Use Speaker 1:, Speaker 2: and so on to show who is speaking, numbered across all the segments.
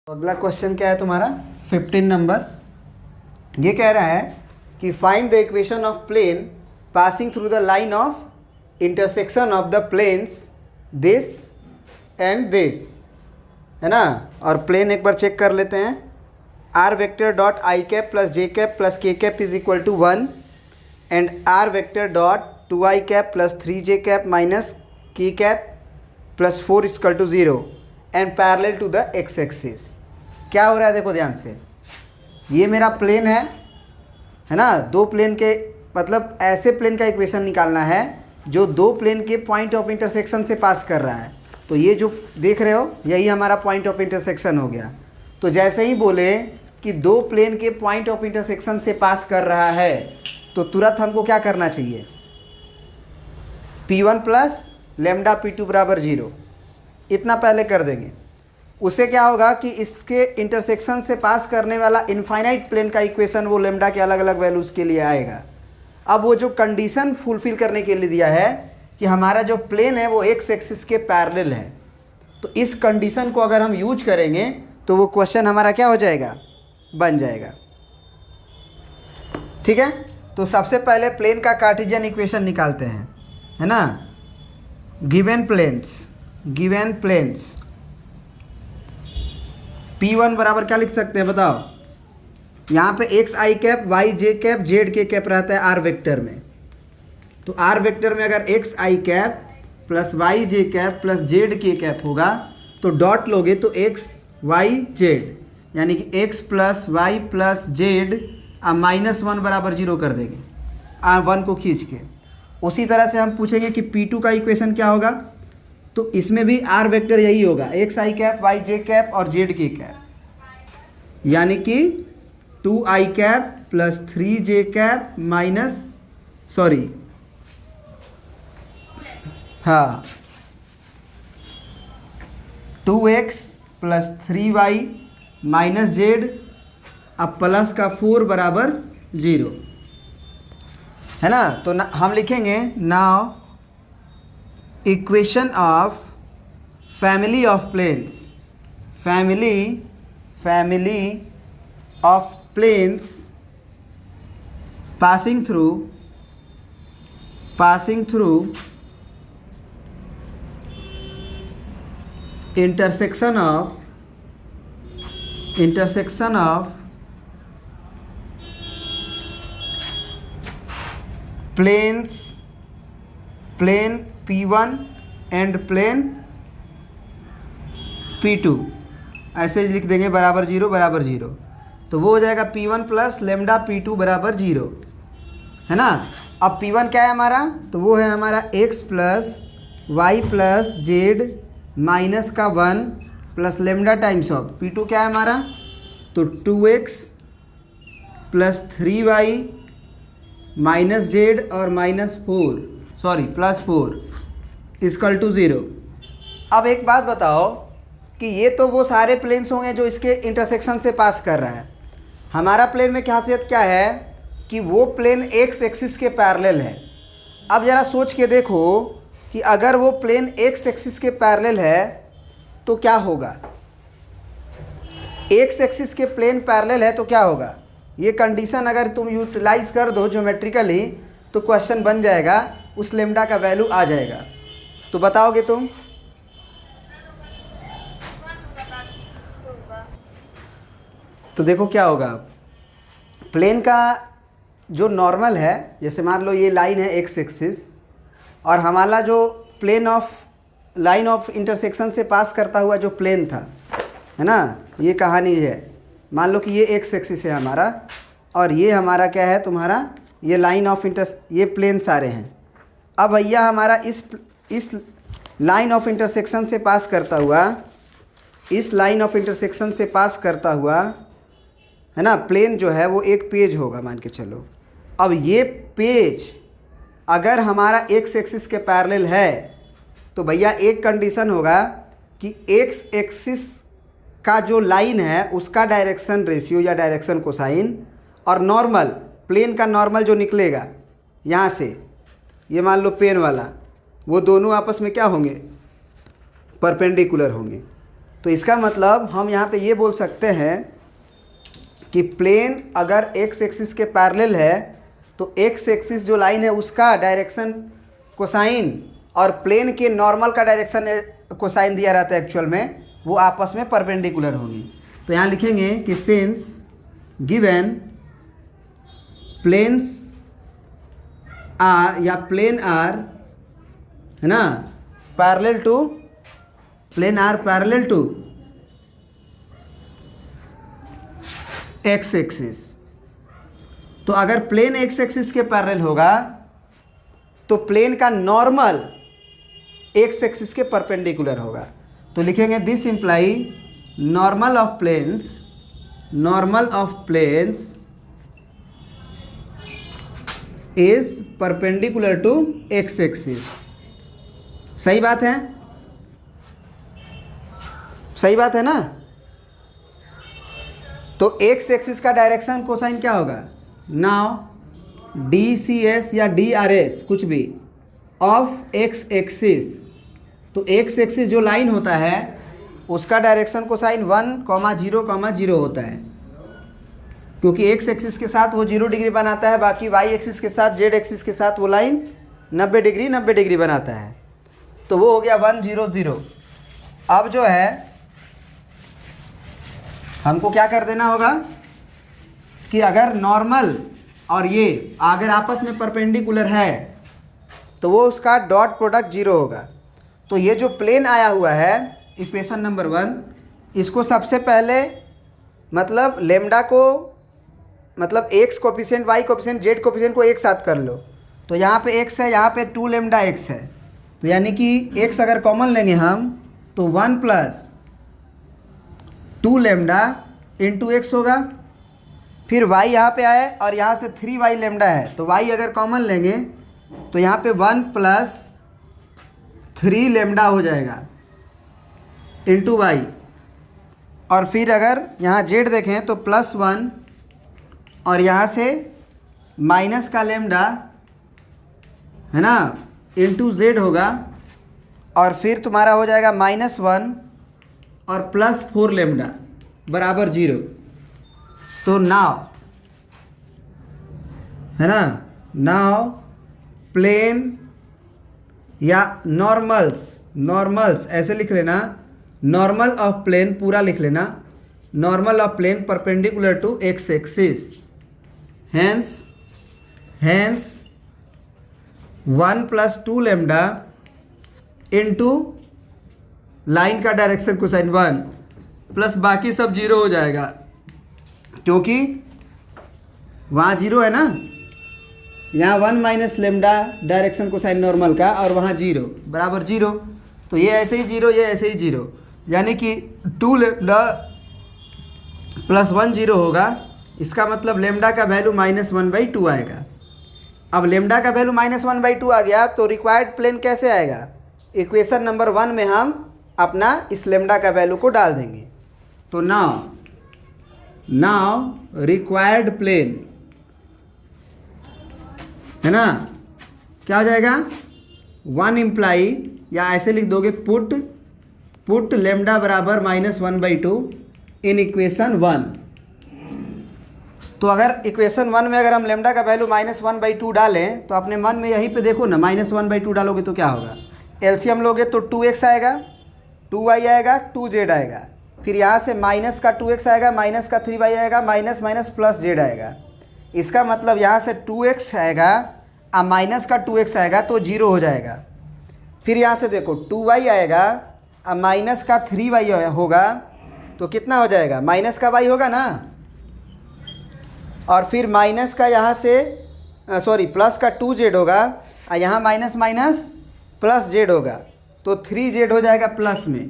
Speaker 1: तो अगला क्वेश्चन क्या है तुम्हारा 15 नंबर। ये कह रहा है कि find the equation of plane passing through the line of intersection of the planes this and this, है ना। और प्लेन एक बार चेक कर लेते हैं। R vector dot I cap plus J cap plus K cap is equal to 1 and R vector dot 2i cap plus 3j cap minus K cap plus 4 equal to 0 and parallel to the X axis. क्या हो रहा है देखो ध्यान से, ये मेरा plane है ना। दो प्लेन के मतलब ऐसे प्लेन का इक्वेशन निकालना है जो दो प्लेन के पॉइंट ऑफ इंटरसेक्शन से पास कर रहा है। तो ये जो देख रहे हो यही हमारा पॉइंट ऑफ इंटरसेक्शन हो गया। तो जैसे ही बोले कि दो प्लेन के पॉइंट ऑफ इंटरसेक्शन से पास कर रहा है तो तुरंत हमको क्या करना चाहिए, P1 प्लस लेमडा P2 बराबर 0, इतना पहले कर देंगे। उससे क्या होगा कि इसके इंटरसेक्शन से पास करने वाला इनफाइनाइट प्लेन का इक्वेशन वो लेमडा के अलग अलग वैल्यूज़ के लिए आएगा। अब वो जो कंडीशन फुलफिल करने के लिए दिया है कि हमारा जो प्लेन है वो एक्स एक्सिस के पैरेलल है, तो इस कंडीशन को अगर हम यूज करेंगे तो वो क्वेश्चन हमारा क्या हो जाएगा, बन जाएगा। ठीक है, तो सबसे पहले प्लेन का कार्टेशियन इक्वेशन निकालते हैं, है ना। गिवन प्लेन्स P1 बराबर क्या लिख सकते हैं बताओ। यहाँ पे x i cap y j cap Z k cap रहता है आर वेक्टर में। तो आर वेक्टर में अगर x i cap plus Y j cap plus Z k cap होगा तो डॉट लोगे तो एक्स वाई जेड, यानी कि x plus y plus z -1 बराबर 0 कर देंगे 1 को खींच के। उसी तरह से हम पूछेंगे कि P2 का इक्वेशन क्या होगा, तो इसमें भी आर वेक्टर यही होगा, x i cap y j cap और जेड के कैप, यानी कि 2i cap plus 3j cap minus 2x plus 3y minus z अब प्लस का 4 बराबर 0, है ना। तो हम लिखेंगे now equation of family of planes, family of planes passing through intersection of plane P1 and plane P2, ऐसे लिख देंगे बराबर 0 बराबर 0। तो वो हो जाएगा P1 प्लस लेमडा P2 बराबर 0, है ना। अब P1 क्या है हमारा, तो वो है हमारा x plus y plus z minus का 1 plus lambda times of P2 क्या है हमारा, तो 2x plus 3y minus Z और प्लस 4 इक्वल टू 0। अब एक बात बताओ कि ये तो वो सारे प्लेन्स होंगे जो इसके इंटरसेक्शन से पास कर रहा है। हमारा प्लेन में खासियत क्या है कि वो प्लेन एक्स एक्सिस के पैरेलल है। अब ज़रा सोच के देखो कि अगर वो प्लेन एक्स एक्सिस के पैरेलल है तो क्या होगा, एक्स एक्सिस के प्लेन पैरेलल है तो क्या होगा। ये कंडीशन अगर तुम यूटिलाइज कर दो ज्योमेट्रिकली तो क्वेश्चन बन जाएगा, उस लेमडा का वैल्यू आ जाएगा। तो बताओगे तुम, तो देखो क्या होगा। प्लेन का जो नॉर्मल है, जैसे मान लो ये लाइन है एक्स एक्सिस और हमारा जो लाइन ऑफ इंटरसेक्शन से पास करता हुआ जो प्लेन था, है ना, ये कहानी है। मान लो कि ये एक्स एक्सिस है हमारा और ये हमारा क्या है तुम्हारा, ये लाइन ऑफ ये प्लेन सारे हैं। अब भैया हमारा इस लाइन ऑफ इंटरसेक्शन से पास करता हुआ, इस लाइन ऑफ इंटरसेक्शन से पास करता हुआ, है ना, प्लेन जो है वो एक पेज होगा मान के चलो। अब ये पेज अगर हमारा एक्स एक्सिस के पैरेलल है तो भैया एक कंडीशन होगा कि एक्स एक्सिस का जो लाइन है उसका डायरेक्शन रेशियो या डायरेक्शन कोसाइन और नॉर्मल प्लेन का नॉर्मल जो निकलेगा यहाँ से, ये मान लो पेन वाला, वो दोनों आपस में क्या होंगे, परपेंडिकुलर होंगे। तो इसका मतलब हम यहाँ पे ये बोल सकते हैं कि प्लेन अगर एक्स एक्सिस के पैरेलल है तो एक्स एक्सिस जो लाइन है उसका डायरेक्शन कोसाइन और प्लेन के नॉर्मल का डायरेक्शन कोसाइन दिया रहता है एक्चुअल में, वो आपस में परपेंडिकुलर होंगी। तो यहाँ लिखेंगे कि सिंस गिवन प्लेन्स आर या प्लेन आर है ना parallel to plane are parallel to x axis. तो अगर प्लेन एक्स एक्सिस के पैरेलल होगा तो प्लेन का नॉर्मल एक्स एक्सिस के परपेंडिकुलर होगा। तो लिखेंगे this imply normal of planes is perpendicular to x axis. सही बात है, सही बात है ना। तो एक्स एक्सिस का डायरेक्शन कोसाइन क्या होगा, नाउ डी सी एस या डी आर एस कुछ भी ऑफ एक्स एक्सिस। तो एक्स एक्सिस जो लाइन होता है उसका डायरेक्शन कोसाइन 1,0,0 होता है, क्योंकि एक्स एक्सिस के साथ वो 0 डिग्री बनाता है, बाकी वाई एक्सिस के साथ जेड एक्सिस के साथ वो लाइन 90 डिग्री बनाता है। तो वो हो गया 1,0,0। अब जो है हमको क्या कर देना होगा कि अगर नॉर्मल और ये अगर आपस में परपेंडिकुलर है तो वो उसका डॉट प्रोडक्ट 0 होगा। तो ये जो प्लेन आया हुआ है इक्वेशन नंबर 1, इसको सबसे पहले मतलब लेमडा को मतलब x coefficient y coefficient z coefficient को एक साथ कर लो। तो यहाँ पे एक्स है, यहाँ पे 2 लेमडा एक्स है, तो यानी कि एक्स अगर कॉमन लेंगे हम तो 1 + 2 लेमडा इंटू एक्स होगा। फिर y यहाँ पे आए और यहाँ से 3y लेमडा है, तो y अगर कॉमन लेंगे तो यहाँ पे 1 + 3 लेमडा हो जाएगा इंटू y। और फिर अगर यहाँ z देखें तो +1 और यहाँ से माइनस का लेमडा है ना इंटू z होगा। और फिर तुम्हारा हो जाएगा -1 और +4 लेमडा बराबर 0। तो नाउ है ना, नाउ प्लेन या नॉर्मल्स ऐसे लिख लेना, नॉर्मल ऑफ प्लेन पूरा लिख लेना, normal of plane perpendicular to x axis. Hence 1 + 2 lambda into line का डायरेक्शन कोसाइन 1 प्लस बाकी सब 0 हो जाएगा, क्योंकि वहाँ 0 है ना, यहाँ 1 - लेमडा डायरेक्शन कोसाइन नॉर्मल का और वहाँ 0 बराबर 0। तो ये ऐसे ही 0, ये ऐसे ही 0, यानी कि 2 लेमडा + 1 0 होगा। इसका मतलब लेमडा का वैल्यू -1/2 आएगा। अब लेमडा का वैल्यू -1/2 आ गया तो रिक्वायर्ड प्लेन कैसे आएगा, इक्वेशन नंबर 1 में हम अपना इस लेमडा का वैल्यू को डाल देंगे। तो नाउ रिक्वायर्ड प्लेन है ना क्या हो जाएगा, 1 इम्प्लाई या ऐसे लिख दोगे पुट लेमडा बराबर -1/2 इन इक्वेशन 1। तो अगर इक्वेशन 1 में अगर हम लेमडा का वैल्यू -1/2 डालें तो अपने मन में यहीं पे देखो ना, -1/2 डालोगे तो क्या होगा, एलसीएम लोगे तो 2x आएगा, 2y आएगा, 2z आएगा। फिर यहाँ से माइनस का 2x आएगा, माइनस का 3y आएगा, माइनस प्लस z आएगा। इसका मतलब यहाँ से 2x आएगा और माइनस का 2x आएगा तो 0 हो जाएगा। फिर यहाँ से देखो 2y आएगा और माइनस का 3y होगा तो कितना हो जाएगा, माइनस का y होगा ना। और फिर माइनस का यहाँ से प्लस का 2z होगा और यहाँ माइनस प्लस z होगा तो 3z हो जाएगा प्लस में।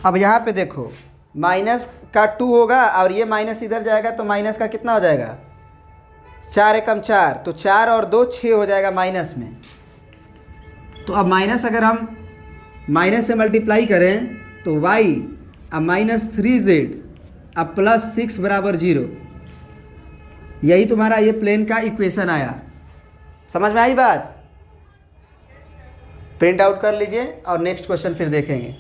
Speaker 1: अब यहाँ पे देखो माइनस का 2 होगा और ये माइनस इधर जाएगा तो माइनस का कितना हो जाएगा, 4 एकम 4, तो 4 और 2 6 हो जाएगा माइनस में। तो अब माइनस अगर हम माइनस से मल्टीप्लाई करें तो y अब -3z अब +6 बराबर 0। यही तुम्हारा ये प्लेन का इक्वेशन आया। समझ में आई बात, प्रिंट आउट कर लीजिए और नेक्स्ट क्वेश्चन फिर देखेंगे।